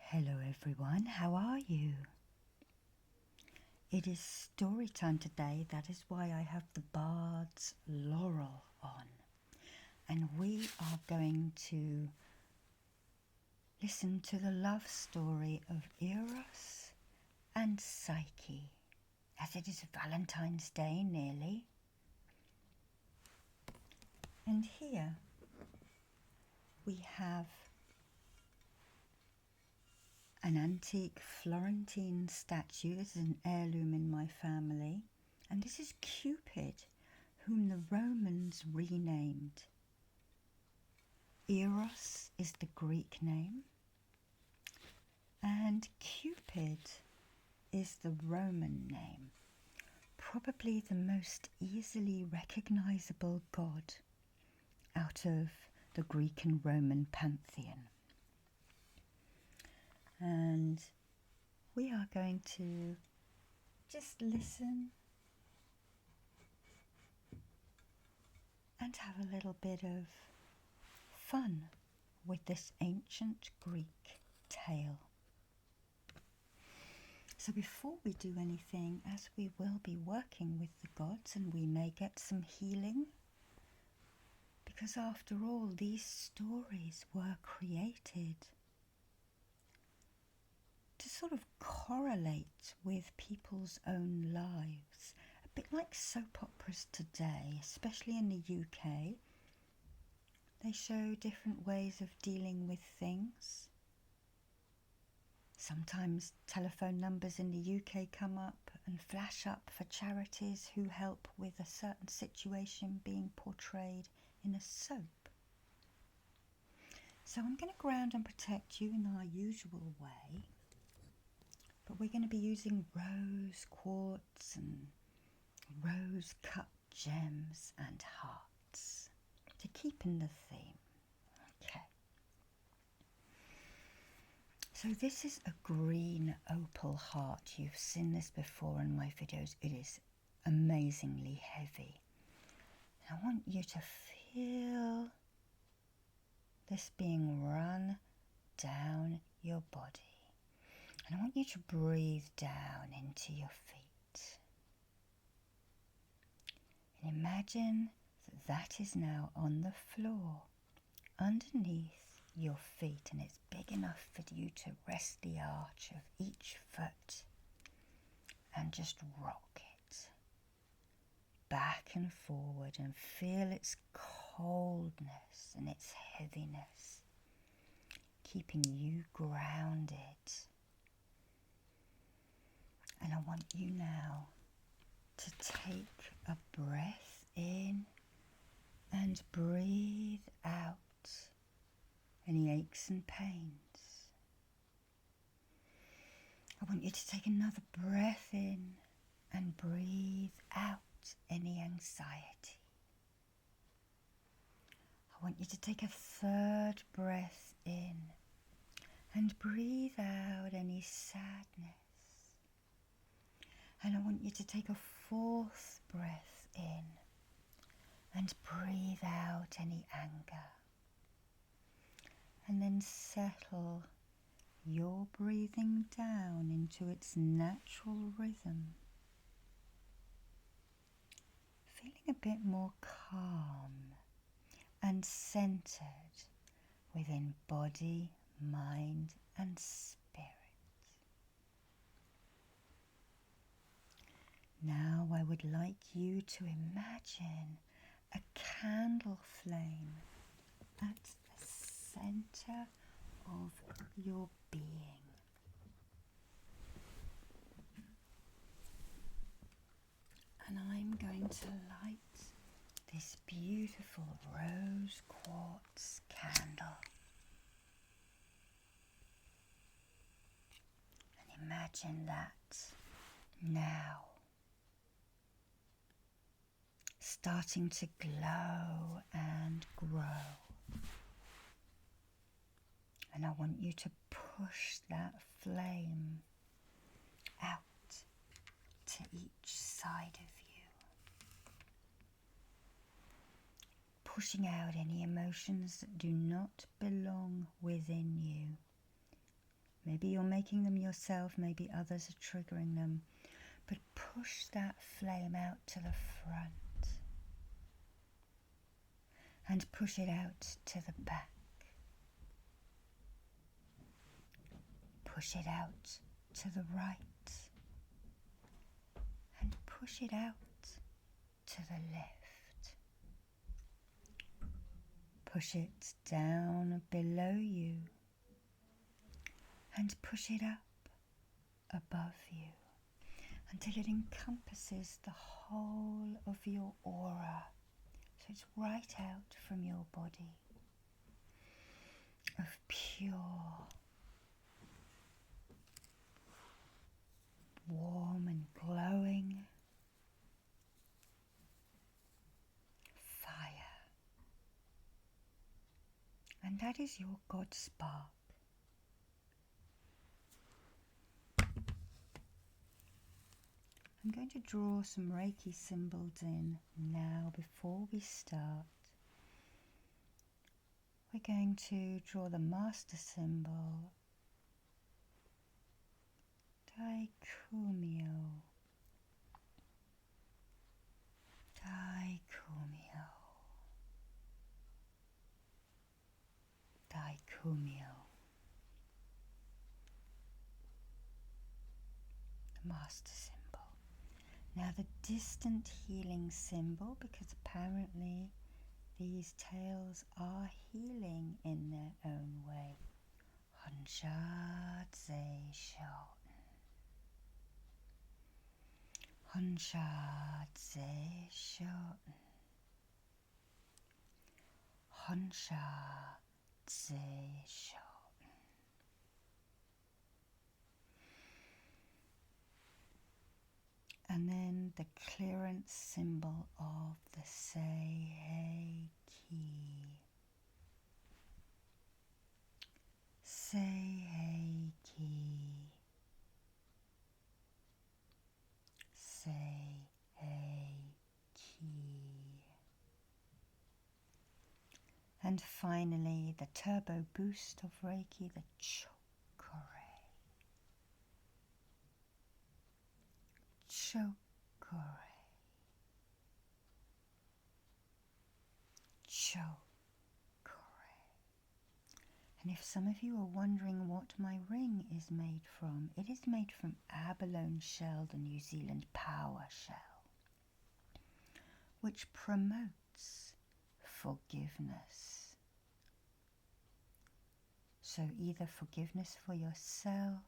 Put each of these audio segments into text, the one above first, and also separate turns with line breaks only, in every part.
Hello everyone, how are you? It is story time today, that is why I have the Bard's Laurel on. And we are going to listen to the love story of Eros and Psycie, as it is Valentine's Day nearly. And here we have an antique Florentine statue. This is an heirloom in my family. And this is Cupid, whom the Romans renamed. Eros is the Greek name, and Cupid is the Roman name, probably the most easily recognizable god out of the Greek and Roman pantheon. And we are going to just listen and have a little bit of fun with this ancient Greek tale. So before we do anything, as we will be working with the gods and we may get some healing, because after all these stories were created to sort of correlate with people's own lives, a bit like soap operas today, especially in the UK. They show different ways of dealing with things. Sometimes telephone numbers in the UK come up and flash up for charities who help with a certain situation being portrayed in a soap. So I'm going to ground and protect you in our usual way. But we're going to be using rose quartz and rose cut gems and hearts to keep in the theme. Okay. So this is a green opal heart. You've seen this before in my videos. It is amazingly heavy. I want you to feel this being run down your body. And I want you to breathe down into your feet. And imagine that is now on the floor, underneath your feet, and it's big enough for you to rest the arch of each foot and just rock it back and forward and feel its coldness and its heaviness, keeping you grounded. And I want you now to take a breath in and breathe out any aches and pains. I want you to take another breath in and breathe out any anxiety. I want you to take a third breath in and breathe out any sadness. And I want you to take a fourth breath in and breathe out any anger. And then settle your breathing down into its natural rhythm. Feeling a bit more calm and centered within body, mind and spirit. Now I would like you to imagine a candle flame at the center of your being. And I'm going to light this beautiful rose quartz candle. And imagine that now starting to glow and grow. And I want you to push that flame out to each side of you, pushing out any emotions that do not belong within you. Maybe you're making them yourself, maybe others are triggering them. But push that flame out to the front and push it out to the back. Push it out to the right and push it out to the left. Push it down below you and push it up above you until it encompasses the whole of your aura. So it's right out from your body of pure, warm and glowing fire. And that is your God spark. I'm going to draw some Reiki symbols in now before we start. We're going to draw the master symbol, Daikumyo. Daikumyo. Daikumyo. The master symbol. Now the distant healing symbol, because apparently these tales are healing in their own way. Honsha Tse Shoten. Honsha Tse Shoten. Honsha Tse Shoten. And then the clearance symbol of the Psycie. Psycie. Psycie. And finally, the turbo boost of Reiki, the Chokore. Chokore. Chokore. And if some of you are wondering what my ring is made from, it is made from abalone shell, the New Zealand power shell, which promotes forgiveness. So either forgiveness for yourself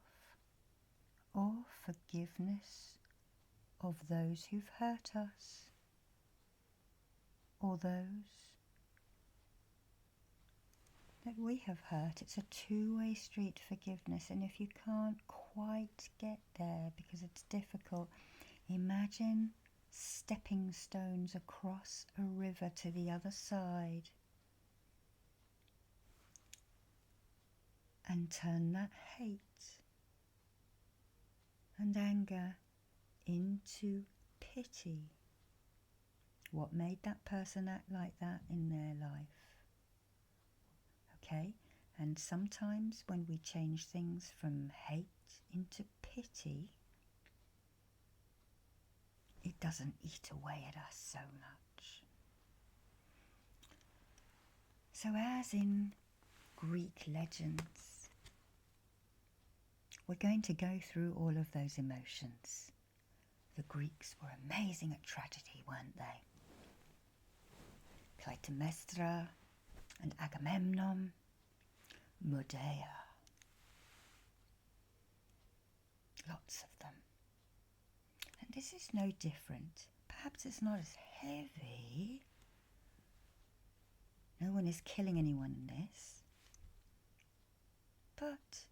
or forgiveness of those who've hurt us, or those that we have hurt. It's a two-way street, forgiveness, and if you can't quite get there because it's difficult, imagine stepping stones across a river to the other side and turn that hate and anger into pity. What made that person act like that in their life? Okay, and sometimes when we change things from hate into pity, it doesn't eat away at us so much. So as in Greek legends, we're going to go through all of those emotions. The Greeks were amazing at tragedy, weren't they? Clytemnestra and Agamemnon, Medea. Lots of them. And this is no different. Perhaps it's not as heavy. No one is killing anyone in this. But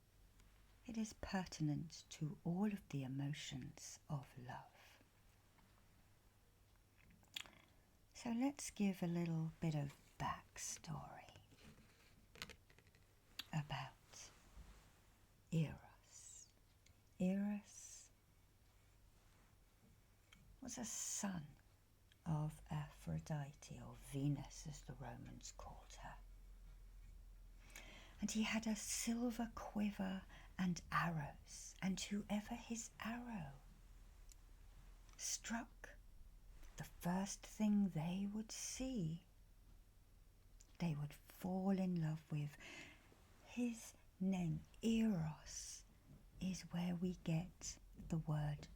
it is pertinent to all of the emotions of love. So let's give a little bit of backstory about Eros. Eros was a son of Aphrodite, or Venus as the Romans called her. And he had a silver quiver and arrows, and whoever his arrow struck, the first thing they would see, they would fall in love with. His name, Eros, is where we get the word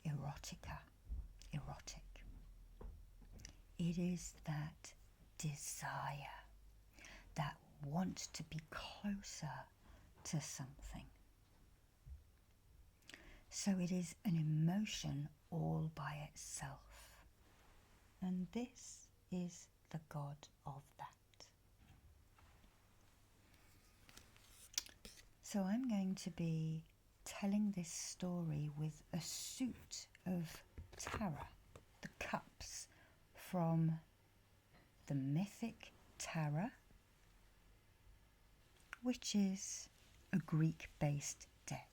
erotica, erotic. It is that desire, that want to be closer to something. So it is an emotion all by itself. And this is the god of that. So I'm going to be telling this story with a suit of Tara, the cups from the mythic Tara, which is a Greek-based deck.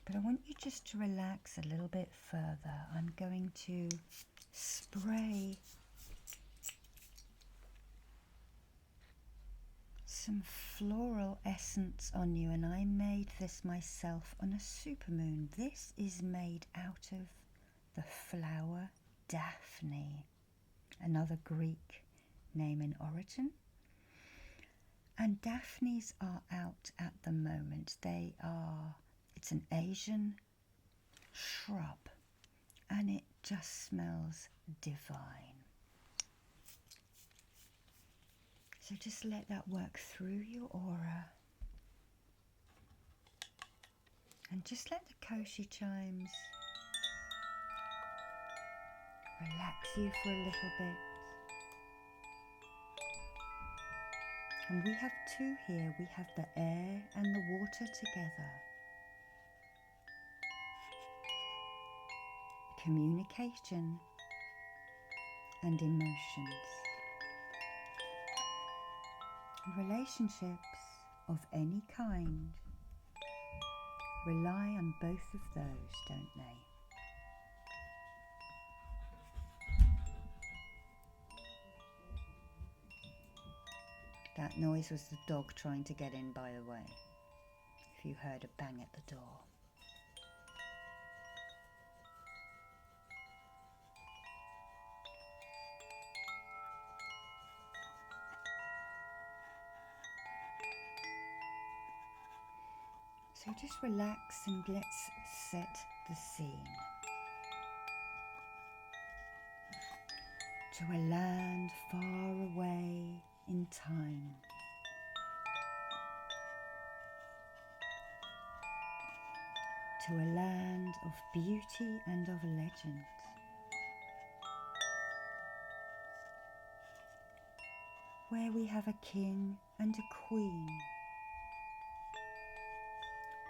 But I want you just to relax a little bit further. I'm going to spray some floral essence on you, and I made this myself on a supermoon. This is made out of the flower Daphne, another Greek name in origin. And Daphnes are out at the moment. It's an Asian shrub, and it just smells divine. So just let that work through your aura. And just let the koshi chimes relax you for a little bit. And we have two here. We have the air and the water together. Communication and emotions. Relationships of any kind rely on both of those, don't they? That noise was the dog trying to get in, by the way, if you heard a bang at the door. So just relax and let's set the scene. To a land far away in time. To a land of beauty and of legend. Where we have a king and a queen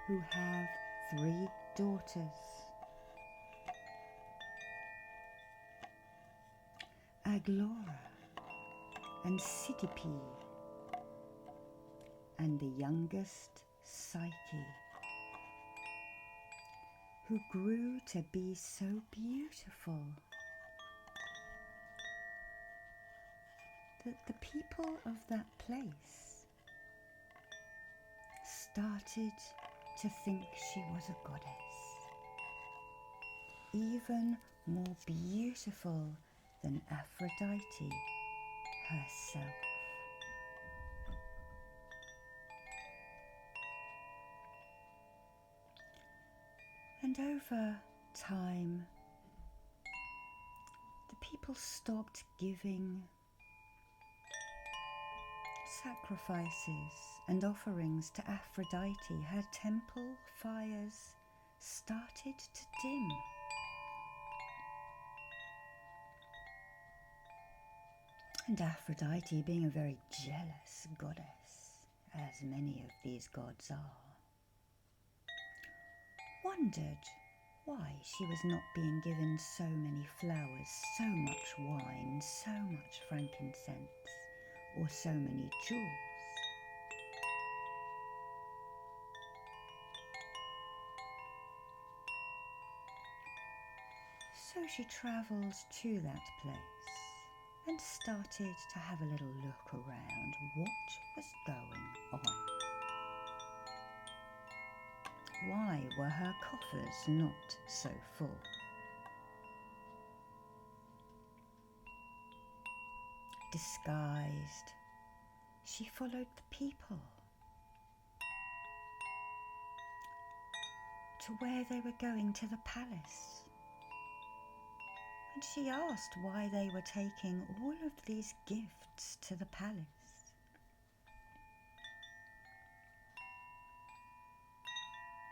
who have 3 daughters. Aglora and Sidipe, and the youngest Psycie, who grew to be so beautiful that the people of that place started to think she was a goddess, even more beautiful than Aphrodite herself. And over time, the people stopped giving sacrifices and offerings to Aphrodite. Her temple fires started to dim. And Aphrodite, being a very jealous goddess, as many of these gods are, wondered why she was not being given so many flowers, so much wine, so much frankincense, or so many jewels. So she travelled to that place and started to have a little look around what was going were her coffers not so full. Disguised, she followed the people to where they were going to the palace. And she asked why they were taking all of these gifts to the palace.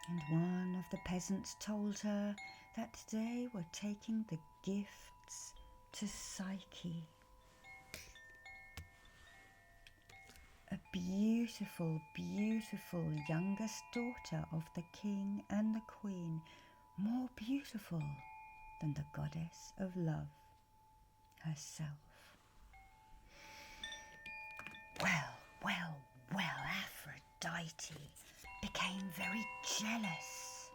And one of the peasants told her that they were taking the gifts to Psycie, a beautiful, beautiful youngest daughter of the king and the queen, more beautiful than the goddess of love herself. Well, Aphrodite became very jealous.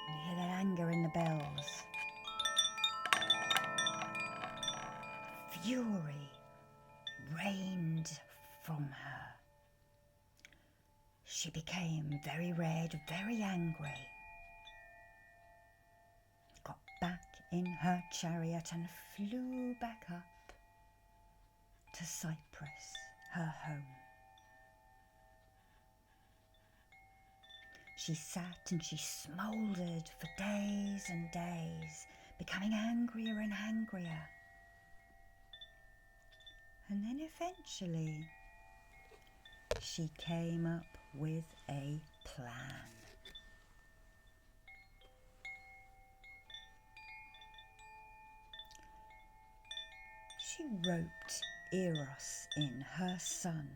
You hear that anger in the bells. Fury rained from her. She became very red, very angry. Got back in her chariot and flew back up to Cyprus, her home. She sat and she smouldered for days and days, becoming angrier and angrier. And then eventually she came up with a plan. She roped Eros in, her son,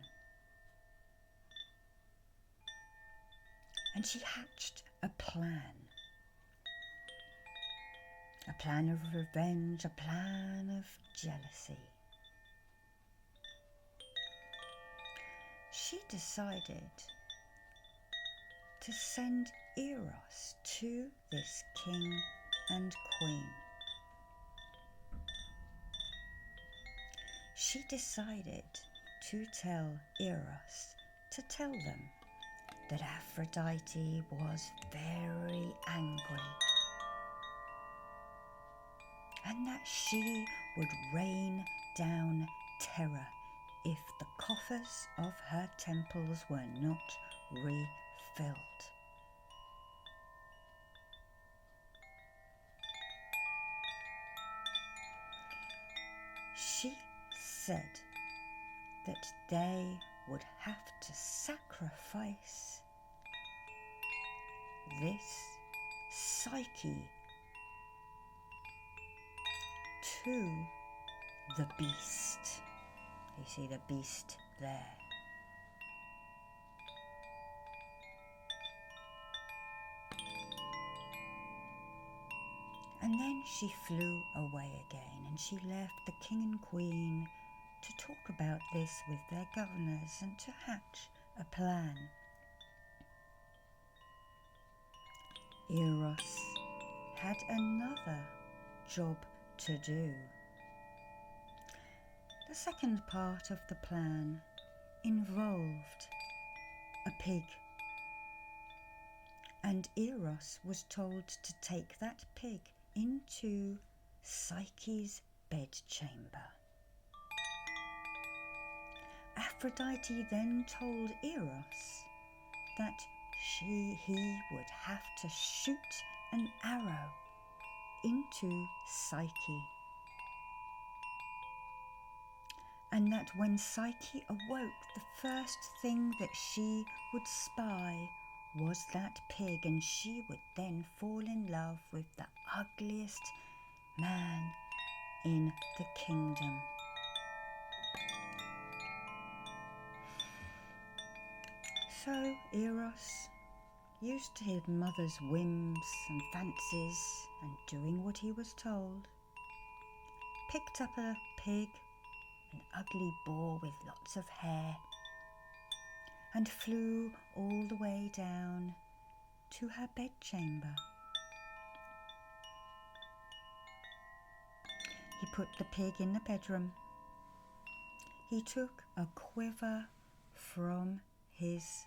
and she hatched a plan of revenge, a plan of jealousy. She decided to send Eros to this king and queen. She decided to tell Eros to tell them that Aphrodite was very angry and that she would rain down terror if the coffers of her temples were not refilled. She said that they would have to sacrifice this Psyche to the beast. You see the beast there. And then she flew away again, and she left the king and queen to talk about this with their governors and to hatch a plan. Eros had another job to do. The second part of the plan involved a pig, and Eros was told to take that pig into Psyche's bedchamber. Aphrodite then told Eros that he would have to shoot an arrow into Psyche, and that when Psyche awoke, the first thing that she would spy was that pig, and she would then fall in love with the ugliest man in the kingdom. So Eros, used to his mother's whims and fancies and doing what he was told, picked up a pig, an ugly boar with lots of hair, and flew all the way down to her bedchamber. He put the pig in the bedroom. he took a quiver from his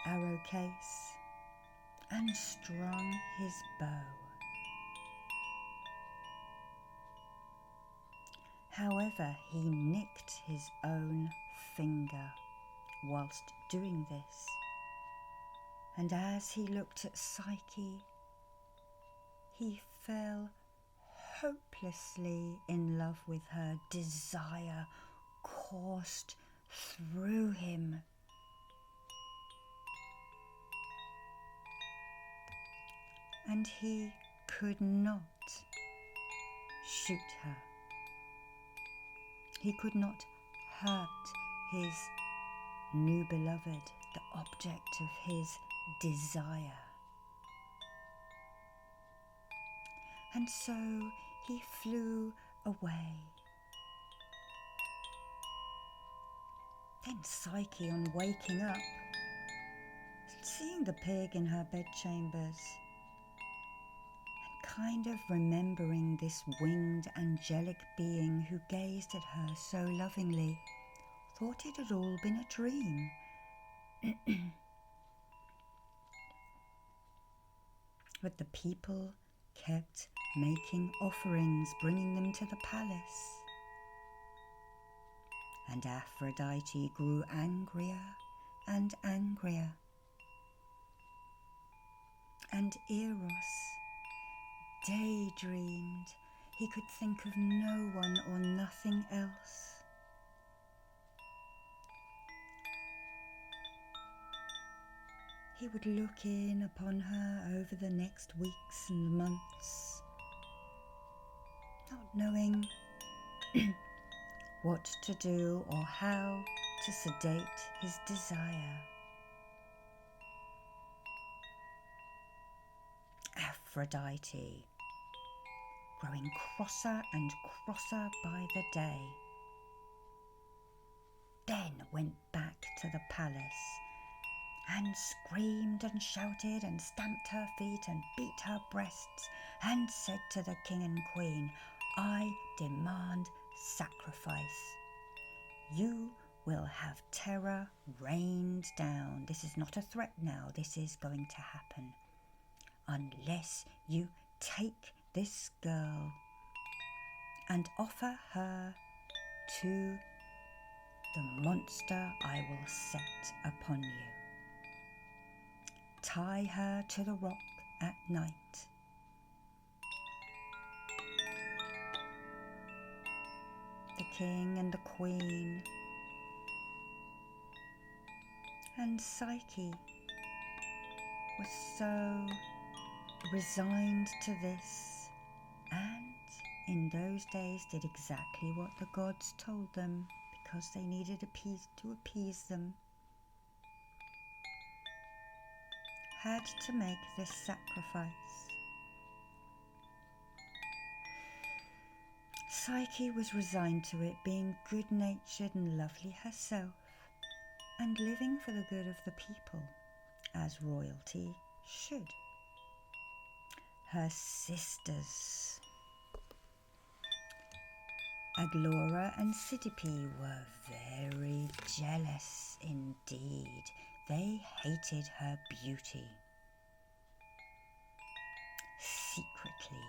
arrow case and strung his bow. However, he nicked his own finger whilst doing this, and as he looked at Psyche, he fell hopelessly in love with her. Desire coursed through him. And he could not shoot her. He could not hurt his new beloved, the object of his desire. And so he flew away. Then Psyche, on waking up, seeing the pig in her bedchambers, kind of remembering this winged angelic being who gazed at her so lovingly, thought it had all been a dream. But the people kept making offerings, bringing them to the palace. And Aphrodite grew angrier and angrier. And Eros daydreamed he could think of no one or nothing else. He would look in upon her over the next weeks and months, not knowing what to do or how to sedate his desire. Aphrodite, growing crosser and crosser by the day, then went back to the palace and screamed and shouted and stamped her feet and beat her breasts and said to the king and queen, "I demand sacrifice. You will have terror rained down. This is not a threat now. This is going to happen. Unless you take this girl and offer her to the monster I will set upon you. Tie her to the rock at night. The king and the queen and Psyche was so resigned to this, and in those days did exactly what the gods told them, because they needed to appease them. Had to make this sacrifice. Psyche was resigned to it, being good-natured and lovely herself, and living for the good of the people, as royalty should. Her sisters, Aglora and Cydippe, were very jealous indeed. They hated her beauty. Secretly,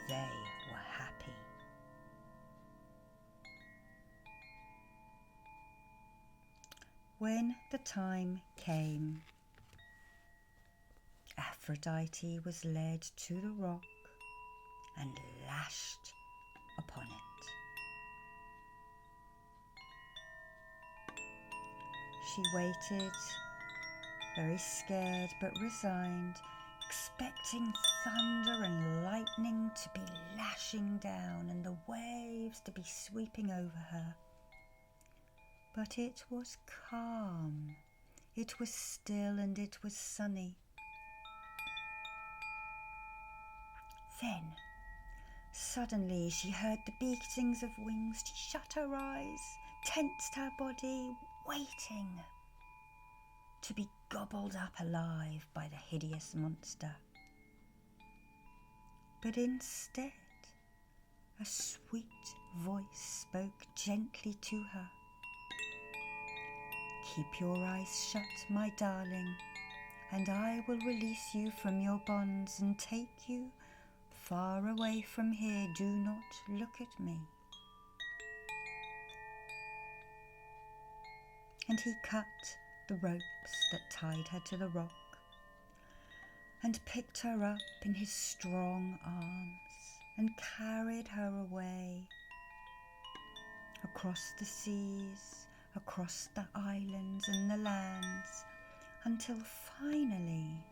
they were happy. When the time came, Aphrodite was led to the rock and lashed upon it. She waited, very scared but resigned, expecting thunder and lightning to be lashing down and the waves to be sweeping over her. But it was calm, it was still, and it was sunny. Then, suddenly she heard the beatings of wings. She shut her eyes, tensed her body, waiting to be gobbled up alive by the hideous monster. But instead, a sweet voice spoke gently to her. "Keep your eyes shut, my darling, and I will release you from your bonds and take you far away from here. Do not look at me." And he cut the ropes that tied her to the rock and picked her up in his strong arms and carried her away across the seas, across the islands and the lands, until finally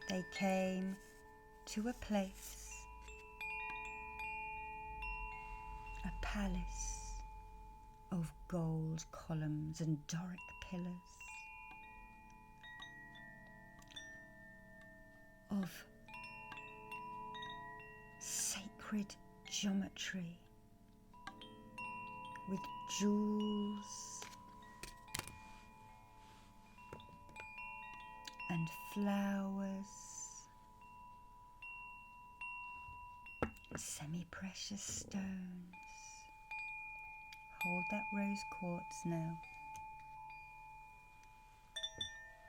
they came to a place, a palace of gold columns and Doric pillars, of sacred geometry, with jewels and flowers, semi-precious stones. Hold that rose quartz now,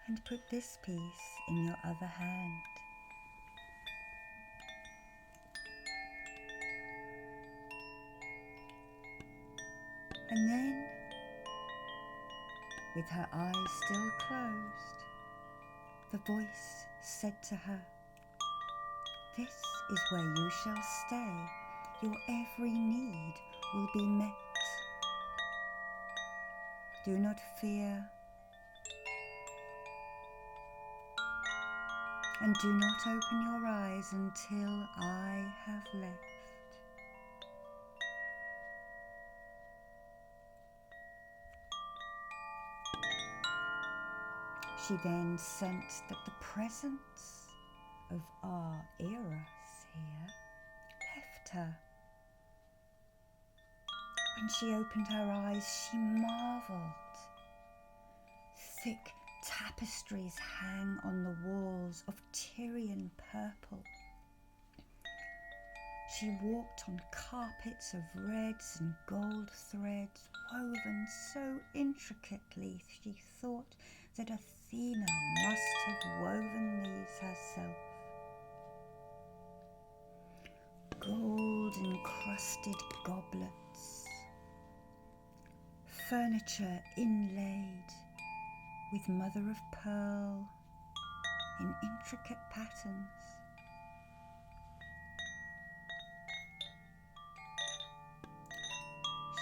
and put this piece in your other hand. And then, with her eyes still closed, the voice said to her, "This is where you shall stay. Your every need will be met. Do not fear, and do not open your eyes until I have left." She then sensed that the presence of our Eros here left her. When she opened her eyes, she marvelled. Thick tapestries hang on the walls of Tyrian purple. She walked on carpets of reds and gold threads woven so intricately she thought that Athena must have woven these herself. Gold-encrusted goblets, furniture inlaid with mother of pearl in intricate patterns.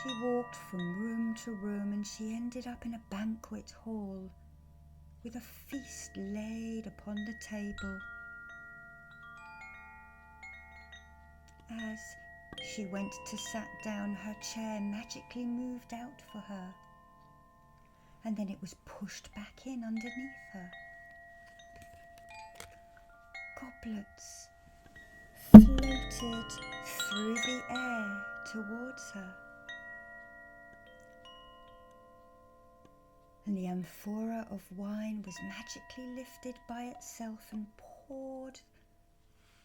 She walked from room to room, and she ended up in a banquet hall with a feast laid upon the table. As she went to sit down, her chair magically moved out for her, and then it was pushed back in underneath her. Goblets floated through the air towards her, and the amphora of wine was magically lifted by itself and poured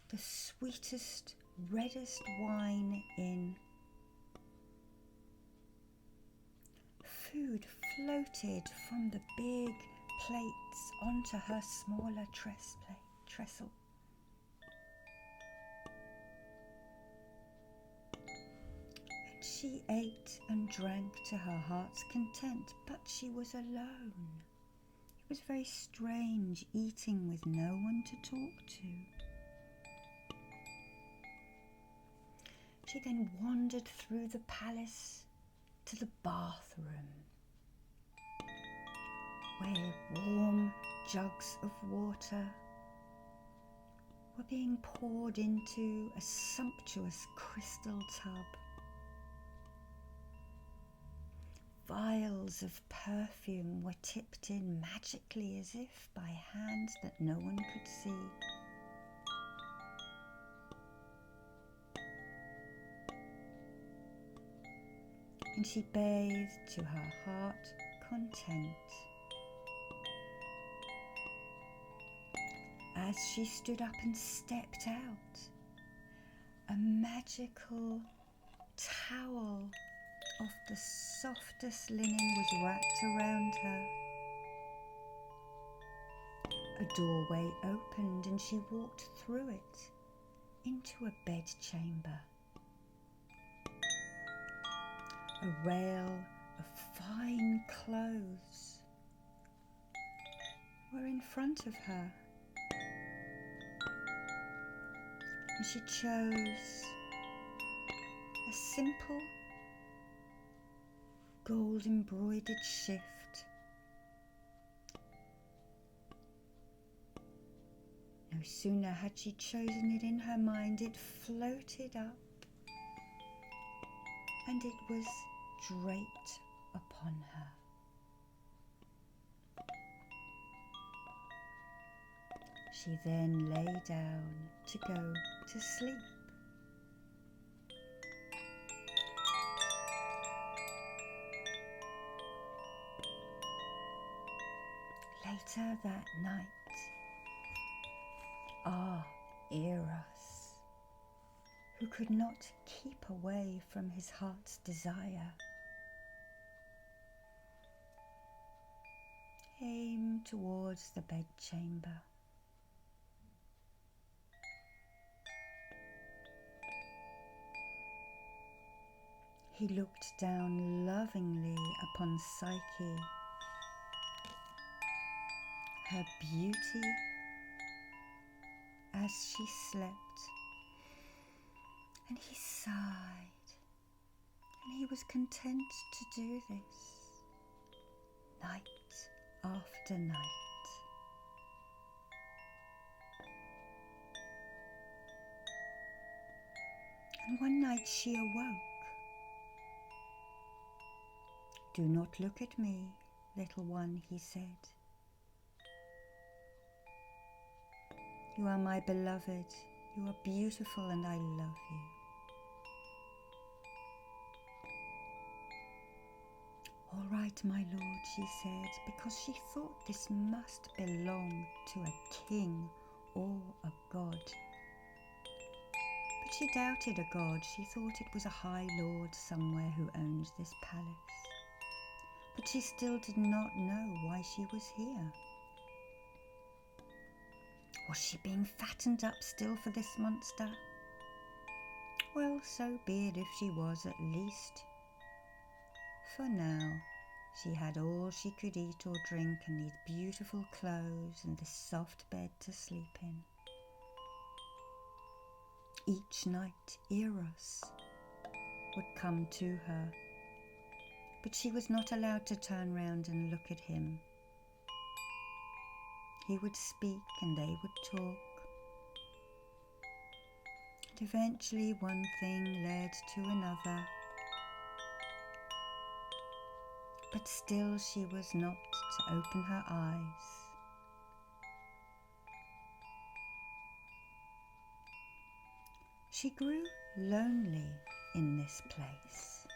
the sweetest, reddest wine in. Food floated from the big plates onto her smaller trestle. And she ate and drank to her heart's content, but she was alone. It was very strange eating with no one to talk to. She then wandered through the palace to the bathroom, where warm jugs of water were being poured into a sumptuous crystal tub. Vials of perfume were tipped in magically as if by hands that no one could see. And she bathed to her heart content. As she stood up and stepped out, a magical towel of the softest linen was wrapped around her. A doorway opened and she walked through it into a bedchamber. A rail of fine clothes were in front of her, and she chose a simple gold embroidered shift. No sooner had she chosen it in her mind, it floated up and it was draped upon her. She then lay down to go to sleep. Later that night, Eros, who could not keep away from his heart's desire, came towards the bedchamber. He looked down lovingly upon Psycie, her beauty as she slept, and he sighed, and he was content to do this night after night. And one night she awoke. "Do not look at me, little one," he said. "You are my beloved, you are beautiful, and I love you." "All right, my lord," she said, because she thought this must belong to a king or a god. But she doubted a god. She thought it was a high lord somewhere who owned this palace. But she still did not know why she was here. Was she being fattened up still for this monster? Well, so be it if she was, at least. For now, she had all she could eat or drink and these beautiful clothes and this soft bed to sleep in. Each night, Eros would come to her, but she was not allowed to turn round and look at him. He would speak and they would talk. And eventually one thing led to another. But still she was not to open her eyes. She grew lonely in this place.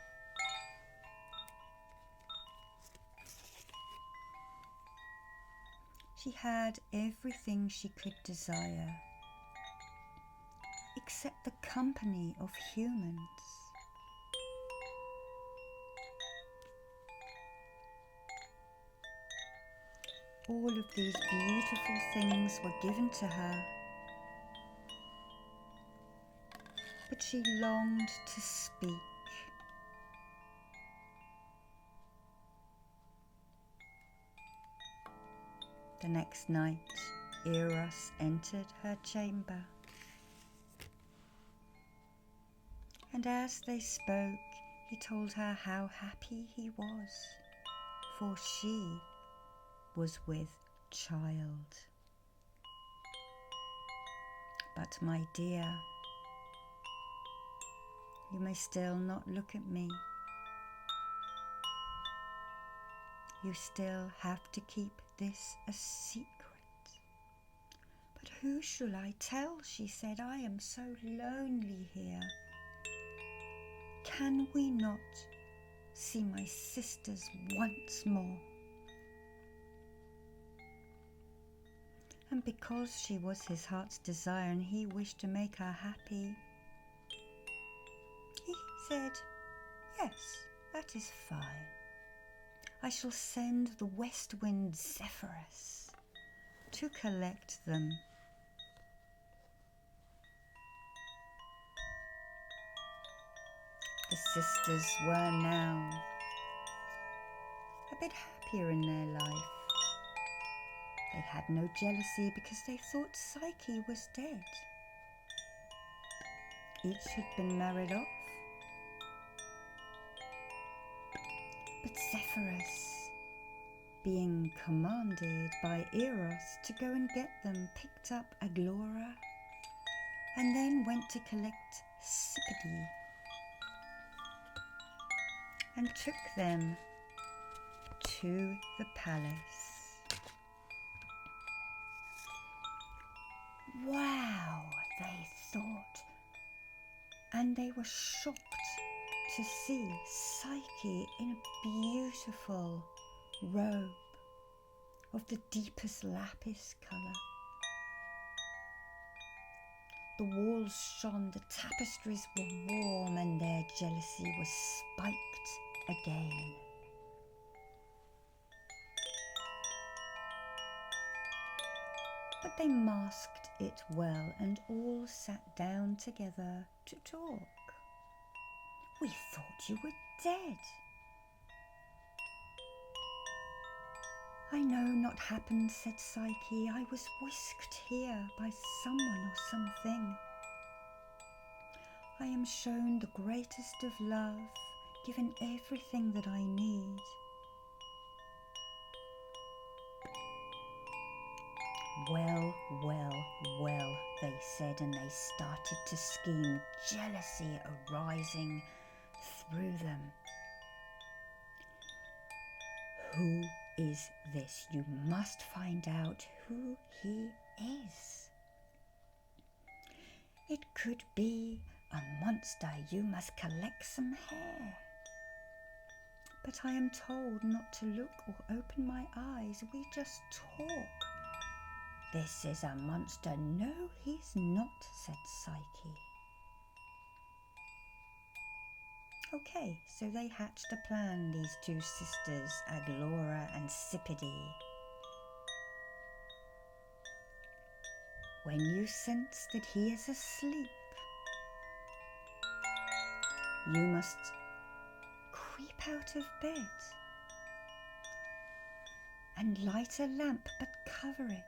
She had everything she could desire, except the company of humans. All of these beautiful things were given to her, but she longed to speak. The next night, Eros entered her chamber, and as they spoke, he told her how happy he was, for she was with child. "But my dear, you may still not look at me. You still have to keep this a secret." "But who shall I tell?" she said. "I am so lonely here. Can we not see my sisters once more?" And because she was his heart's desire and he wished to make her happy, said, "Yes, that is fine. I shall send the west wind Zephyrus to collect them." The sisters were now a bit happier in their life. They had no jealousy because they thought Psyche was dead. Each had been married off. But Zephyrus, being commanded by Eros to go and get them, picked up Aglaura and then went to collect Psycie and took them to the palace. Wow, they thought, and they were shocked to see Psyche in a beautiful robe of the deepest lapis colour. The walls shone, the tapestries were warm, and their jealousy was spiked again. But they masked it well and all sat down together to talk. "We thought you were dead." "I know not happened," said Psyche. "I was whisked here by someone or something. I am shown the greatest of love, given everything that I need. Well, well, well," they said, and they started to scheme, jealousy arising through them. "Who is this? You must find out who he is. It could be a monster. You must collect some hair." "But I am told not to look or open my eyes. We just talk." "This is a monster." "No, he's not," said Psyche. Okay, so they hatched a plan, these two sisters, Aglaura and Psycie. "When you sense that he is asleep, you must creep out of bed and light a lamp, but cover it.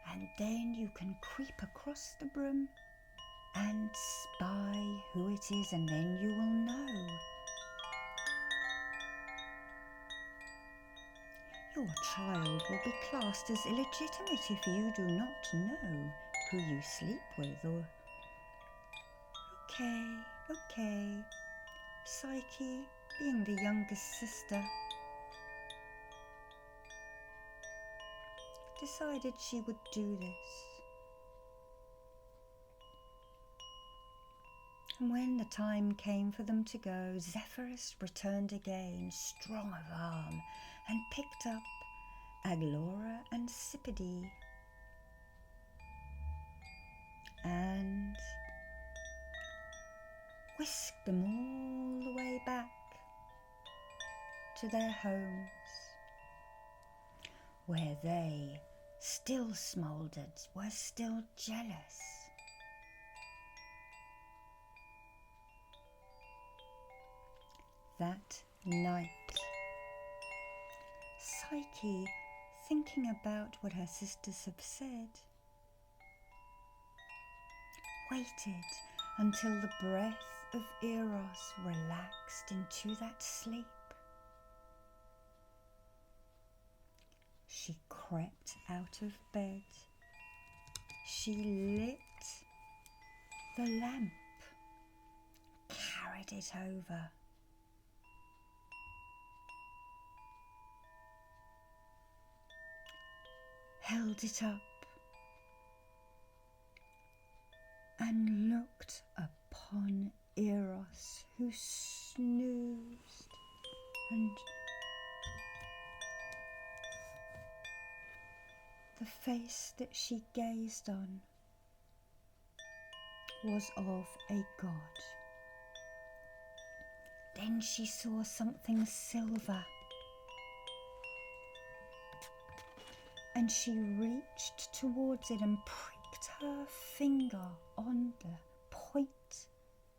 And then you can creep across the room and spy who it is, and then you will know. Your child will be classed as illegitimate if you do not know who you sleep with, or..." Okay. Psyche, being the youngest sister, decided she would do this. And when the time came for them to go, Zephyrus returned again, strong of arm, and picked up Aglaura and Psycie and whisked them all the way back to their homes, where they still smouldered, were still jealous. That night, Psyche, thinking about what her sisters have said, waited until the breath of Eros relaxed into that sleep. She crept out of bed. She lit the lamp, carried it over, held it up, and looked upon Eros, who snoozed, and the face that she gazed on was of a god, Then she saw something silver, and she reached towards it and pricked her finger on the point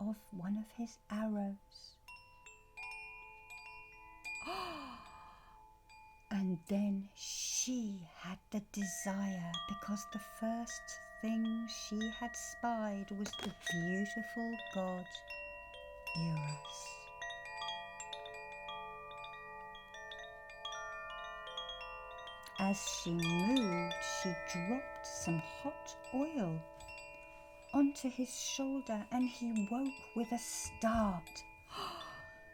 of one of his arrows. And then she had the desire, because the first thing she had spied was the beautiful god Eros. As she moved, she dropped some hot oil onto his shoulder, and he woke with a start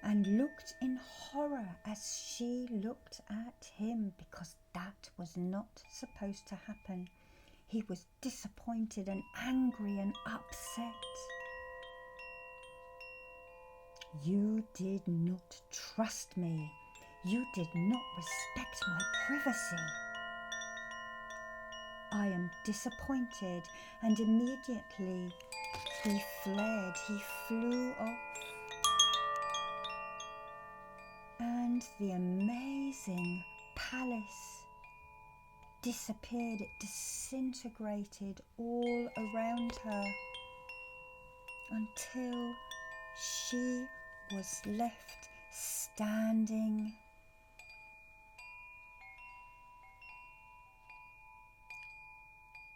and looked in horror as she looked at him, because that was not supposed to happen. He was disappointed and angry and upset. You did not trust me. You did not respect my privacy. I am disappointed. And immediately he fled. He flew off. And the amazing palace disappeared. It disintegrated all around her until she was left standing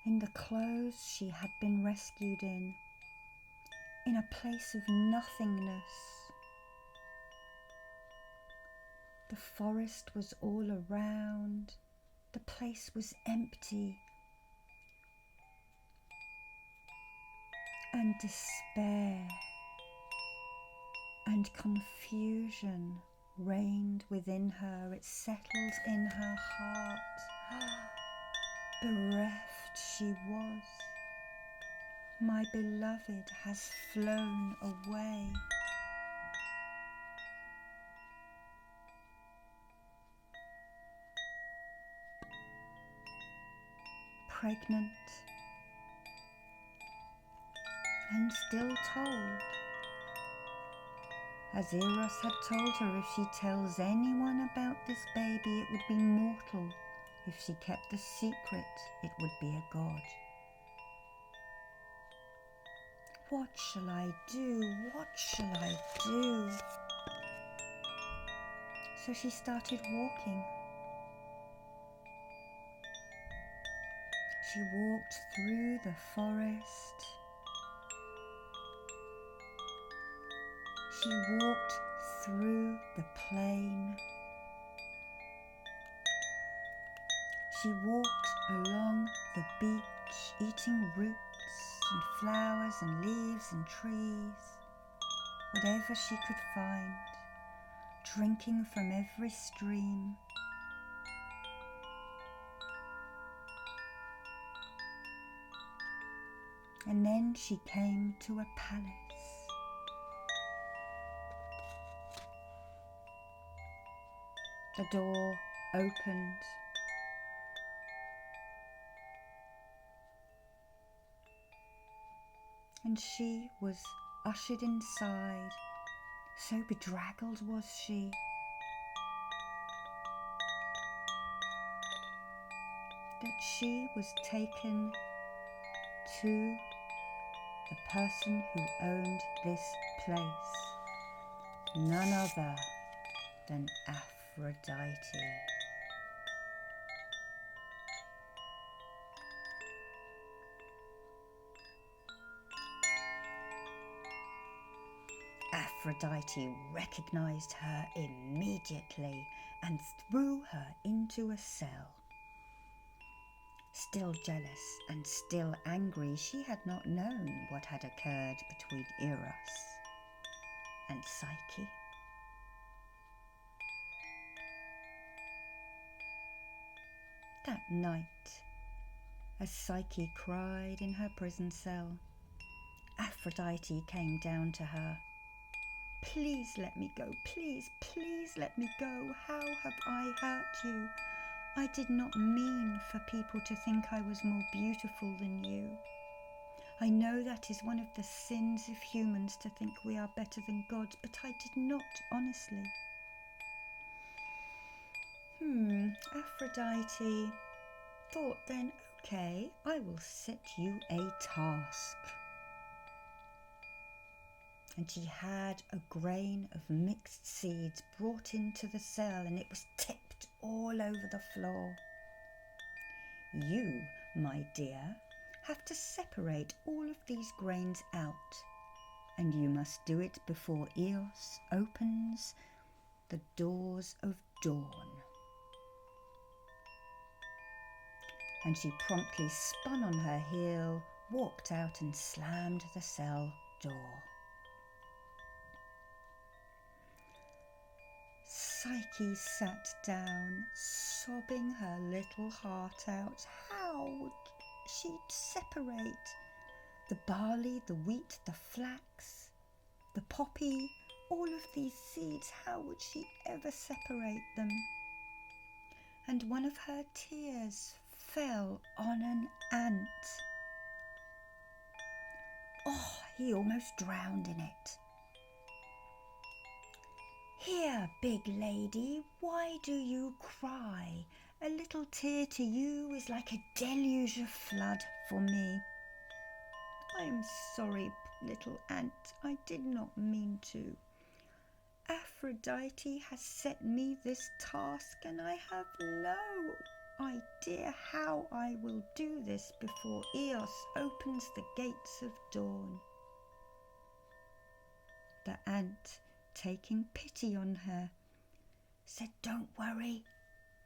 in the clothes she had been rescued in a place of nothingness. The forest was all around. The place was empty. And despair and confusion reigned within her. It settled in her heart. Bereft she was. My beloved has flown away. Pregnant and still told, as Eros had told her, if she tells anyone about this baby, it would be mortal. If she kept the secret, it would be a god. What shall I do? What shall I do? So she started walking. She walked through the forest. She walked through the plain. She walked along the beach, eating roots and flowers and leaves and trees, whatever she could find, drinking from every stream. And then she came to a palace. The door opened. And she was ushered inside. So bedraggled was she. That she was taken to the person who owned this place. None other than Aphrodite. Aphrodite recognized her immediately and threw her into a cell. Still jealous and still angry, she had not known what had occurred between Eros and Psyche. That night, as Psyche cried in her prison cell, Aphrodite came down to her. Please let me go, please, please let me go. How have I hurt you? I did not mean for people to think I was more beautiful than you. I know that is one of the sins of humans to think we are better than gods, but I did not, honestly. Aphrodite thought then, okay, I will set you a task. And she had a grain of mixed seeds brought into the cell, and it was tipped all over the floor. You, my dear, have to separate all of these grains out, and you must do it before Eros opens the doors of dawn. And she promptly spun on her heel, walked out and slammed the cell door. Psyche sat down, sobbing her little heart out. How would she separate the barley, the wheat, the flax, the poppy, all of these seeds? How would she ever separate them? And one of her tears fell on an ant. Oh, he almost drowned in it. Here, big lady, why do you cry? A little tear to you is like a deluge of flood for me. I am sorry, little ant, I did not mean to. Aphrodite has set me this task, and I have no idea how I will do this before Eros opens the gates of dawn. The ant, taking pity on her, said, don't worry,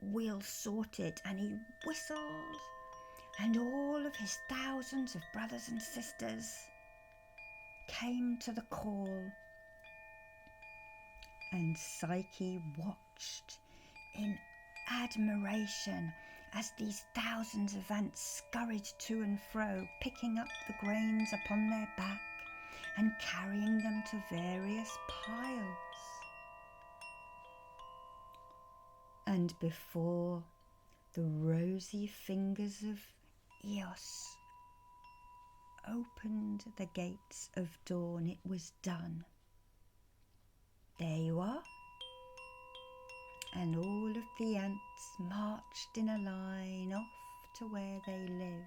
we'll sort it. And he whistled, and all of his thousands of brothers and sisters came to the call. And Psyche watched in admiration as these thousands of ants scurried to and fro, picking up the grains upon their back and carrying them to various piles. And before the rosy fingers of Eros opened the gates of dawn, it was done. There you are. And all of the ants marched in a line off to where they lived.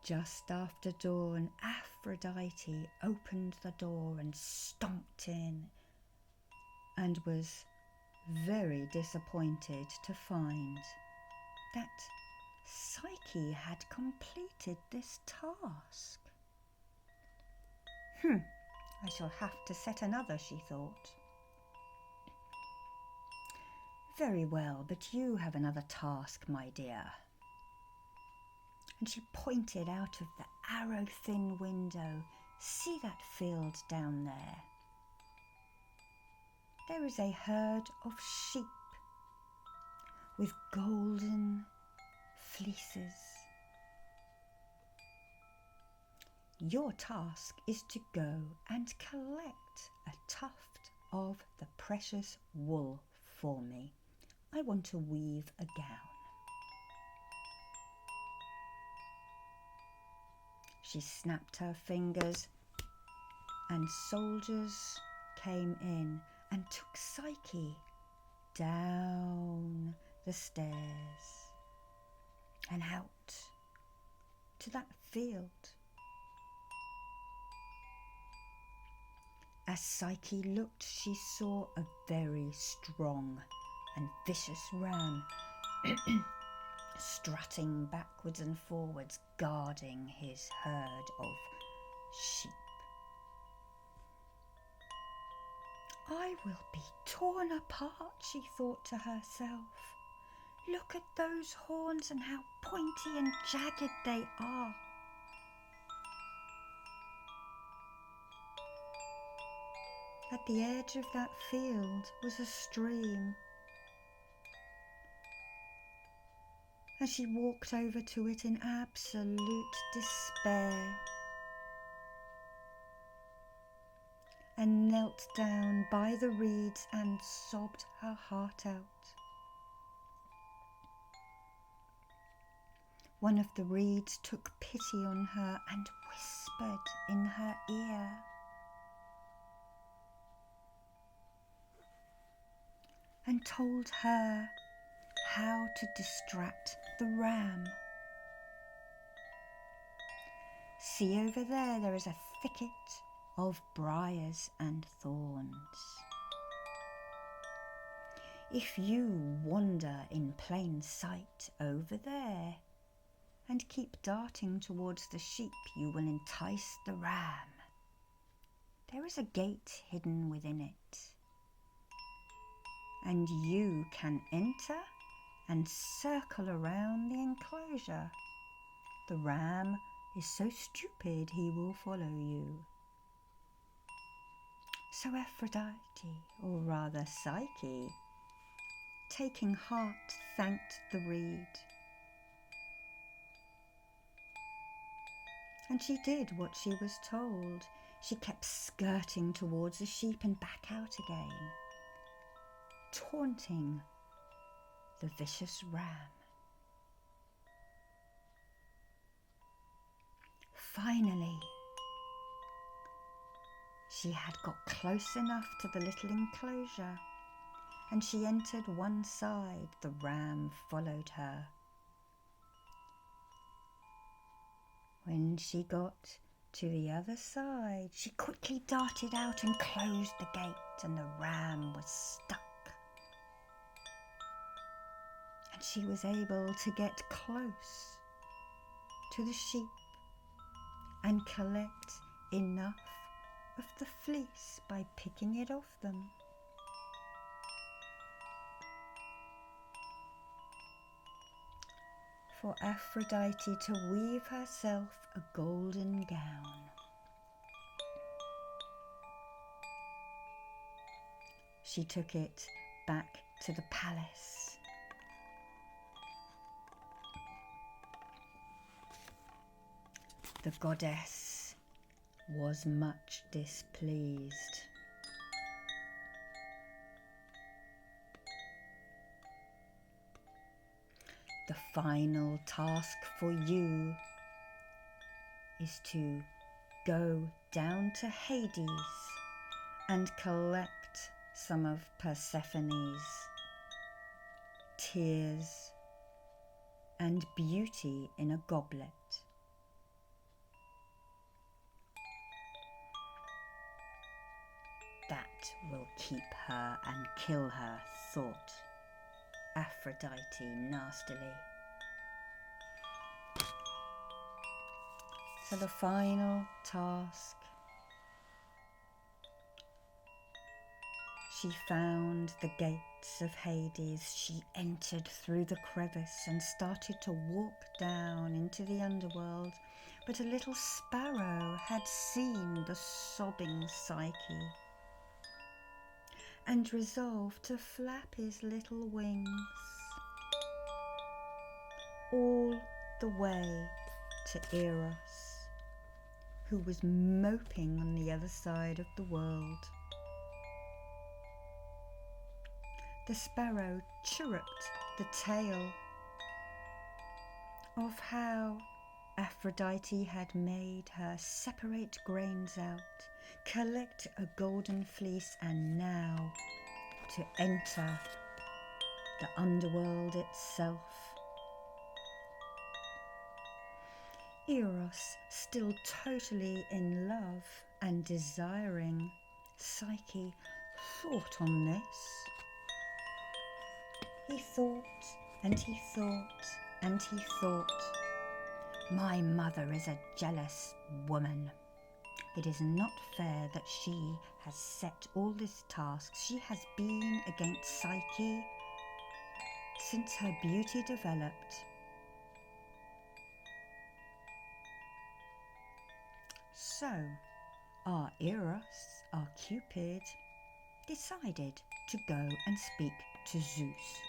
Just after dawn, Aphrodite opened the door and stomped in, and was very disappointed to find that Psyche had completed this task. I shall have to set another, she thought. Very well, but you have another task, my dear. And she pointed out of the arrow-thin window. See that field down there? There is a herd of sheep with golden fleeces. Your task is to go and collect a tuft of the precious wool for me. I want to weave a gown. She snapped her fingers, and soldiers came in and took Psyche down the stairs and out to that field. As Psyche looked, she saw a very strong and vicious ram strutting backwards and forwards, guarding his herd of sheep. I will be torn apart, she thought to herself. Look at those horns and how pointy and jagged they are. At the edge of that field was a stream, and she walked over to it in absolute despair and knelt down by the reeds and sobbed her heart out. One of the reeds took pity on her and whispered in her ear. And told her how to distract the ram. See over there is a thicket of briars and thorns. If you wander in plain sight over there and keep darting towards the sheep, you will entice the ram. There is a gate hidden within it, and you can enter and circle around the enclosure. The ram is so stupid he will follow you. So Aphrodite, or rather Psyche, taking heart, thanked the reed. And she did what she was told. She kept skirting towards the sheep and back out again, taunting the vicious ram. Finally, she had got close enough to the little enclosure, and she entered one side. The ram followed her. When she got to the other side, she quickly darted out and closed the gate, and the ram was stuck. And she was able to get close to the sheep and collect enough of the fleece by picking it off them. For Aphrodite to weave herself a golden gown. She took it back to the palace. The goddess was much displeased. The final task for you is to go down to Hades and collect some of Persephone's tears and beauty in a goblet. That will keep her and kill her, thought Aphrodite nastily. So the final task, she found the gates of Hades. She entered through the crevice and started to walk down into the underworld. But a little sparrow had seen the sobbing Psyche and resolved to flap his little wings all the way to Eros, who was moping on the other side of the world. The sparrow chirruped the tale of how Aphrodite had made her separate grains out, collect a golden fleece, and now to enter the underworld itself. Eros, still totally in love and desiring Psyche, thought on this. He thought and he thought and he thought, my mother is a jealous woman. It is not fair that she has set all this task. She has been against Psyche since her beauty developed. So, our Eros, our Cupid, decided to go and speak to Zeus,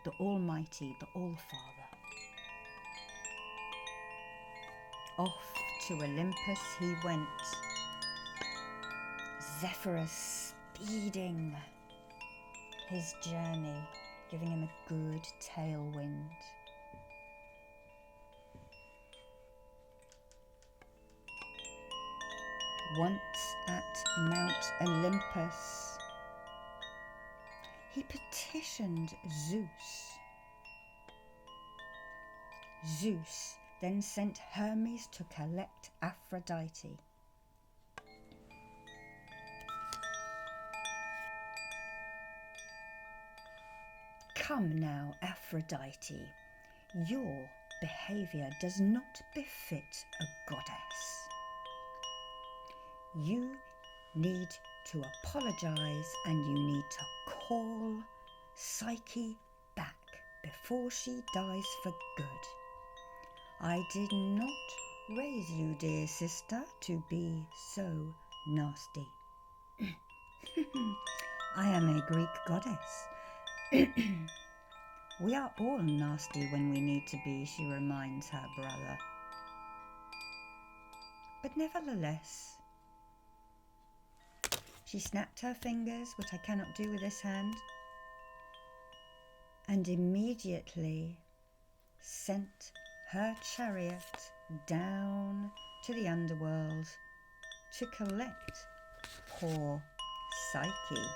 the Almighty, the All-Father. Off to Olympus he went, Zephyrus speeding his journey, giving him a good tailwind. once at Mount Olympus, he petitioned Zeus. Zeus then sent Hermes to collect Aphrodite. Come now, Aphrodite, your behaviour does not befit a goddess. You need to apologise and you need to call Psyche back before she dies for good. I did not raise you, dear sister, to be so nasty. I am a Greek goddess. We are all nasty when we need to be, she reminds her brother. But nevertheless, she snapped her fingers, which I cannot do with this hand, and immediately sent her chariot down to the underworld to collect poor Psyche.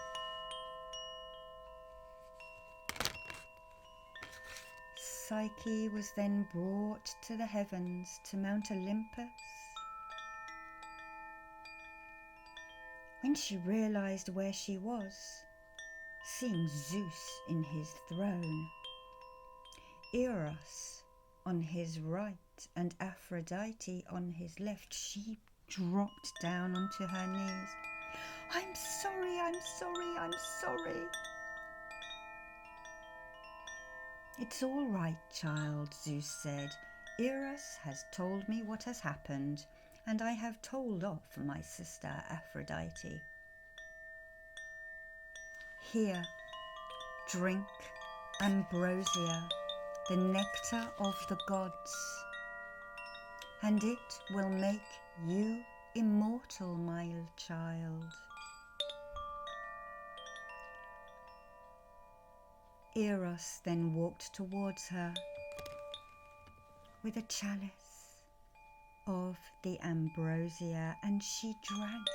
Psyche was then brought to the heavens, to Mount Olympus. When she realised where she was, seeing Zeus in his throne, Eros on his right and Aphrodite on his left, she dropped down onto her knees. I'm sorry, I'm sorry, I'm sorry. It's all right, child, Zeus said. Eros has told me what has happened, and I have told off my sister Aphrodite. Here, drink ambrosia, the nectar of the gods, and it will make you immortal, my child. Eros then walked towards her with a chalice of the ambrosia, and she drank.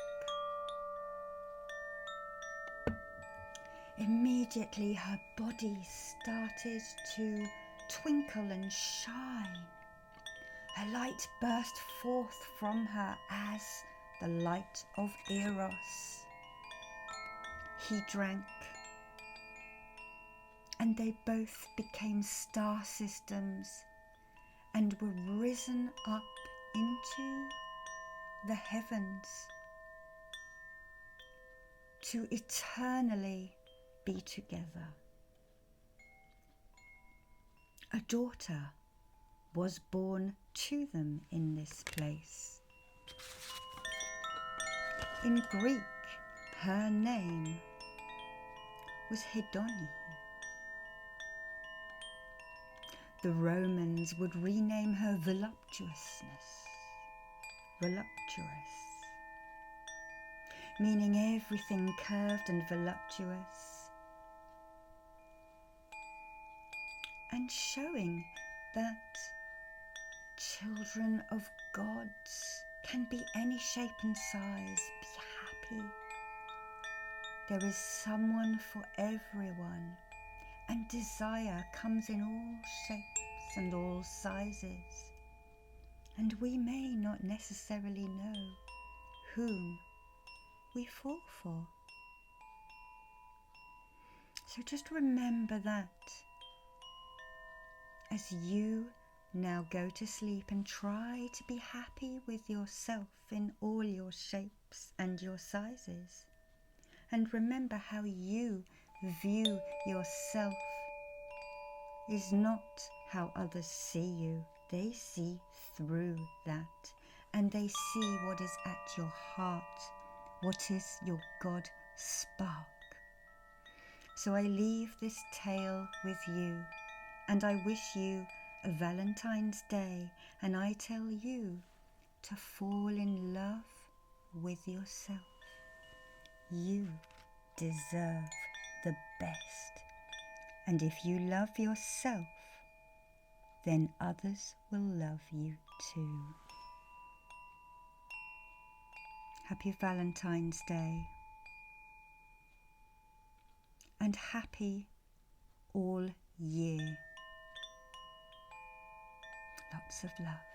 Immediately her body started to twinkle and shine. A light burst forth from her as the light of Eros. He drank, and they both became star systems and were risen up into the heavens to eternally be together. A daughter was born to them in this place. In Greek, her name was Hedone. The Romans would rename her voluptuousness, voluptuous, meaning everything curved and voluptuous, and showing that children of gods can be any shape and size, be happy. There is someone for everyone, and desire comes in all shapes and all sizes, and we may not necessarily know whom we fall for. So just remember that as you now go to sleep and try to be happy with yourself in all your shapes and your sizes. And remember how you view yourself is not how others see you. They see through that, and they see what is at your heart, what is your God spark. So I leave this tale with you, and I wish you a Valentine's Day, and I tell you to fall in love with yourself. You deserve the best. And if you love yourself, then others will love you too. Happy Valentine's Day. And happy all year. Lots of love.